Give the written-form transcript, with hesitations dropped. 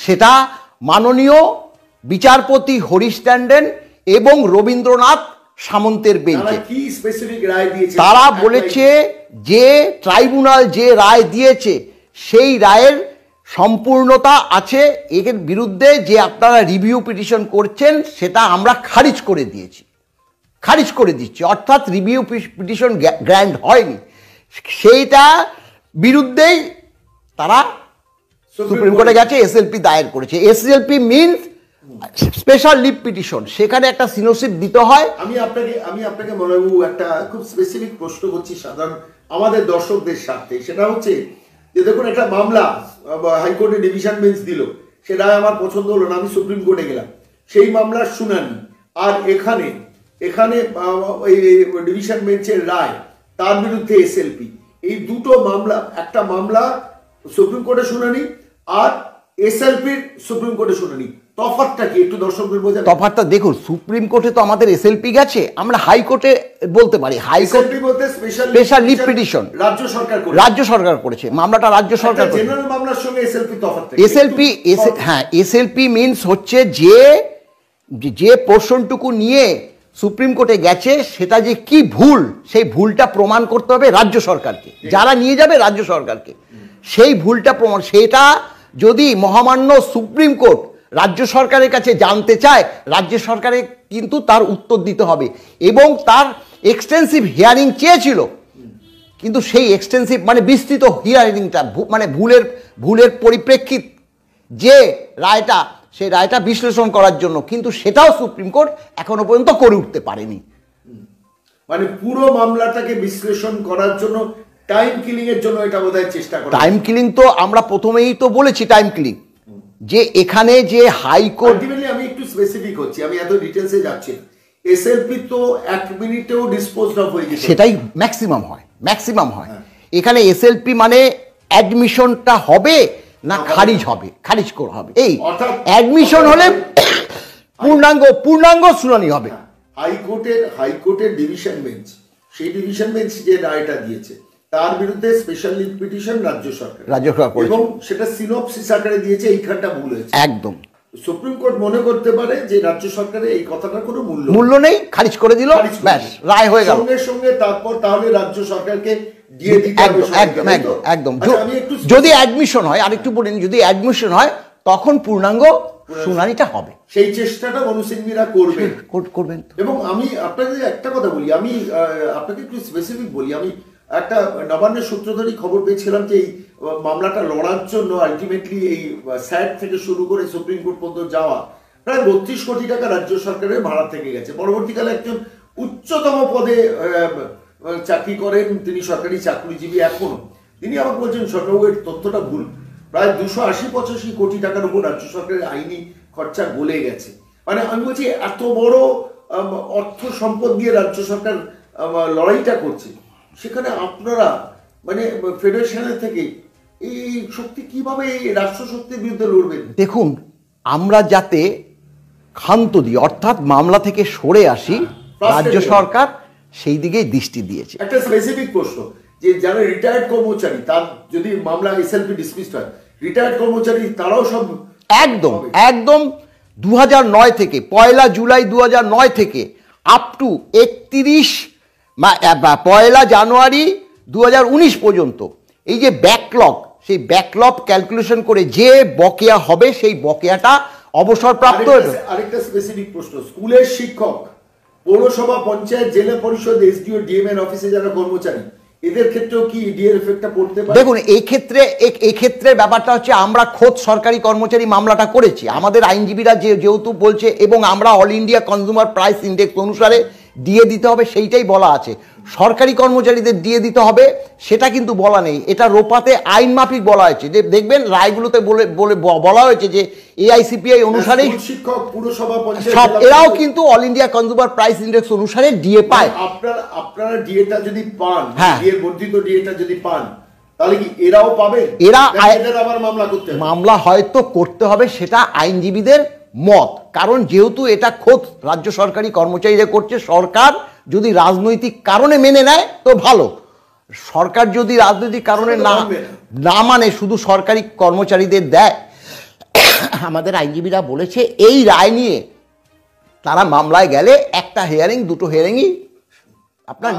সেটা মাননীয় বিচারপতি হরিশ ট্যান্ডন এবং রবীন্দ্রনাথ সামন্তের বেঞ্চে তারা বলেছে যে ট্রাইব্যুনাল যে রায় দিয়েছে সেই রায়ের সম্পূর্ণতা আছে, এর বিরুদ্ধে যে আপনারা রিভিউ পিটিশন করছেন সেটা আমরা খারিজ করে দিচ্ছি, অর্থাৎ রিভিউ পিটিশন গ্র্যান্ড হয়নি, সেইটা বিরুদ্ধেই তারা সুপ্রিম কোর্টে গেছে, এসএলপি দায়ের করেছে। SLP means special leave petition, সেখানে একটা সিনোসিস দিতে হয়। আমি আপনাকে মনোবাবু একটা খুব স্পেসিফিক প্রশ্ন করছি সাধারণ আমাদের দর্শকদের স্বার্থে, সেটা হচ্ছে যে দেখুন একটা মামলা হাইকোর্টে ডিভিশন বেঞ্চ দিল, সেটা আমার পছন্দ হলো না, আমি সুপ্রিম কোর্টে গেলাম, সেই মামলার শুনানি আর এখানে এই ডিভিশন বেঞ্চের রায়, তার বিরুদ্ধে এসএলপি, এই দুটো মামলা, একটা মামলা সুপ্রিম কোর্টে শুনানি আর এসএলপির সুপ্রিম কোর্টে শুনানি, তফাৎটা কি একটু দর্শকদের বোঝান? তফাৎটা দেখুন, সুপ্রিম কোর্টে তো আমাদের এসএলপি গেছে, আমরা হাইকোর্টে বলতে পারি হাইকোর্ট বলতে স্পেশাল লিভ পিটিশন রাজ্য সরকার করেছে, মামলাটা রাজ্য সরকার করেছে। জেনারেল মামলার সঙ্গে এসএলপি তফাৎ, এসএলপি মিন্স হচ্ছে যে পোর্শনটুকু নিয়ে সুপ্রিম কোর্টে গেছে সেটা যে কি ভুল, সেই ভুলটা প্রমাণ করতে হবে রাজ্য সরকারকে, যারা নিয়ে যাবে রাজ্য সরকারকে, সেই ভুলটা প্রমাণ, সেটা যদি মহামান্য সুপ্রিম কোর্ট রাজ্য সরকারের কাছে জানতে চায়, রাজ্য সরকারের কিন্তু তার উত্তর দিতে হবে, এবং তার এক্সটেন্সিভ হিয়ারিং চেয়েছিল, কিন্তু সেই এক্সটেন্সিভ মানে বিস্তৃত হিয়ারিংটা মানে ভুলের পরিপ্রেক্ষিত যে রায়টা, সেই রায়টা বিশ্লেষণ করার জন্য, কিন্তু সেটাও সুপ্রিম কোর্ট এখনো পর্যন্ত করে উঠতে পারেনি। মানে পুরো মামলাটাকে বিশ্লেষণ করার জন্য টাইম কিলিং এর জন্য এটা বোধহয় চেষ্টা করা। টাইম কিলিং তো আমরা প্রথমেই তো বলেছি, টাইম কিলিং যে এখানে যে হাইকোর্ট, আমি একটু স্পেসিফিক হচ্ছি, আমি এত ডিটেইলসে যাচ্ছি, এসএলপি তো 1 মিনিটেও ডিসপোজড অফ হয়ে গেছে, সেটাই ম্যাক্সিমাম হয়। এখানে এসএলপি মানে অ্যাডমিশনটা হবে না খারিজ করা হবে, এই অ্যাডমিশন হলে পূর্ণাঙ্গ শুনানি হবে। হাইকোর্টের ডিভিশন বেঞ্চ, সেই ডিভিশন বেঞ্চ যে রায়টা দিয়েছে তার বিরুদ্ধে স্পেশাল লিভ পিটিশন রাজ্য সরকার এবং সেটা সিনপসিস আকারে দিয়েছে, এইখানটা ভুল হয়েছে একদম। সুপ্রিম কোর্ট মনে করতে পারে যে রাজ্য সরকারের এই কথাটার কোনো মূল্য নেই, খারিজ করে দিল, ব্যাস রায় হয়ে গেল, সঙ্গে তারপর তাহলে রাজ্য সরকারকে দিয়ে দিতে হবে একদম। যদি অ্যাডমিশন হয়, আরেকটু বলিনি, যদি অ্যাডমিশন হয় তখন পূর্ণাঙ্গ শুনানিটা হবে, সেই চেষ্টাটা অনুসিন্ধিরা করবেন। এবং আমি আপনাকে একটা কথা বলি, আমি আপনাকে একটু স্পেসিফিক বলি, আমি একটা নবান্নের সূত্র ধরে খবর পেয়েছিলাম যে এই মামলাটা লড়ার জন্য আলটিমেটলি এই স্যাট থেকে শুরু করে সুপ্রিম কোর্ট পর্যন্ত যাওয়া প্রায় 32 কোটি টাকা রাজ্য সরকারের ভাড়া থেকে গেছে। পরবর্তীকালে একজন উচ্চতম পদে চাকরি করেন, তিনি সরকারি চাকরিজীবী এখনো, তিনি আমাকে বলছেন সরকারের তথ্যটা ভুল, প্রায় 280-85 কোটি টাকার উপর রাজ্য সরকারের আইনি খরচা গলে গেছে। মানে আমি বলছি এত বড় অর্থ সম্পদ দিয়ে রাজ্য সরকার লড়াইটা করছে, সেখানে আপনারা মানে ফেডারেশনের থেকে এই শক্তি কিভাবে রাষ্ট্র শক্তির বিরুদ্ধে লড়বেন? দেখুন, আমরা যাতে ক্ষান্ত দিই, অর্থাৎ মামলা থেকে সরে আসি, রাজ্য সরকার সেই দিকেই দৃষ্টি দিয়েছে। একটা স্পেসিফিক প্রশ্ন, যে যারা রিটায়ার্ড কর্মচারী, তার যদি মামলা এসএলপি ডিসমিসড হয়, রিটায়ার্ড কর্মচারী তারাও সব একদম 2009 থেকে 1 জুলাই 2009 থেকে আপ টু 1 জানুয়ারি 2019 পর্যন্ত এই যে ব্যাকলগ, সেই ব্যাকলগ ক্যালকুলেশন করে যে বকেয়া হবে সেই বকেয়াটা অবসরপ্রাপ্ত। আরেকটা স্পেসিফিক প্রশ্ন, স্কুলের শিক্ষক, পৌরসভা, পঞ্চায়েত, জেলা পরিষদ, এসডিও, ডিএমএন অফিসে যারা কর্মচারী, এদের ক্ষেত্রেও কি ইডিএর এফেক্টটা পড়তে পারে? দেখুন, এই ক্ষেত্রে ব্যাপারটা হচ্ছে আমরা খোদ সরকারি কর্মচারী মামলাটা করেছি, আমাদের আইনজীবীরা যেহেতু বলছে, এবং আমরা all India consumer price index অনুসারে দিয়ে দিতে হবে সেইটাই বলা আছে। সরকারি কর্মচারীদের দিয়ে দিতে হবে সেটা কিন্তু বলা নেই, এটা রোপাতে আইন মাফিক বলা হয়েছে। যে দেখবেন রায়গুলোতে বলা হয়েছে যে এআইসিপিআই অনুসারে শিক্ষক, পুরসভা, পঞ্চায়েত সব এরাও কিন্তু all India consumer price index অনুসারে ডিএ পায়। আপনারা ডিএটা যদি পান, ডিএর বর্ধিত ডিএটা যদি পান, তাহলে কি এরাও পাবে? এরা আবার মামলা হয়তো করতে হবে, সেটা আইনজীবীদের মত, কারণ যেহেতু এটা খোদ রাজ্য সরকারি কর্মচারীরা করছে, সরকার যদি রাজনৈতিক কারণে মেনে নেয় তো ভালো, সরকার যদি রাজনৈতিক কারণে না মানে শুধু সরকারি কর্মচারীদের দেয় আমাদের আইনজীবীরা বলেছে এই রায় নিয়ে তারা মামলায় গেলে একটা হিয়ারিং দুটো হিয়ারিংই আপনার